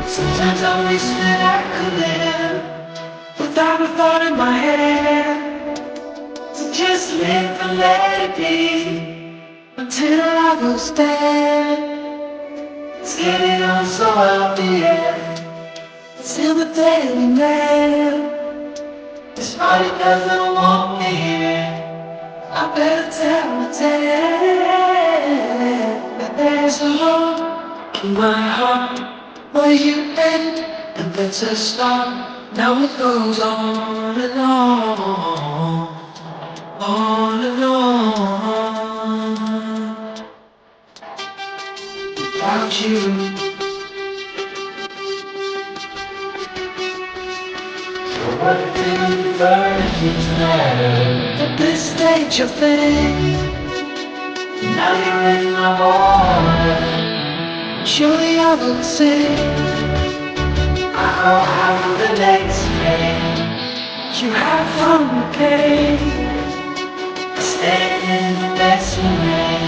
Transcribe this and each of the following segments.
Sometimes I wish that I could live without a thought in my head. So just live and let it be until I was dead. It's getting on so obvious, it's in the Daily Mail. This body doesn't want me here, I better tell the tale. That there's a hole in my heart where you end and there's a start. Now it goes on and on, on and on. Without you, so what diversions matter at this stage of things? Now you're in my heart. Surely I will sing. I go out of the next day. You have from the pain, staying in the best way.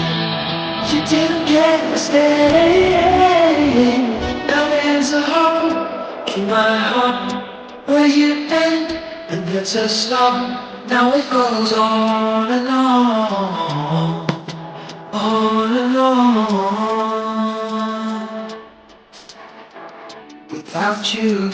You didn't get to stay. Now there's a hole in my heart where you end and there's a start. Now it goes on and on, on and on. Without you.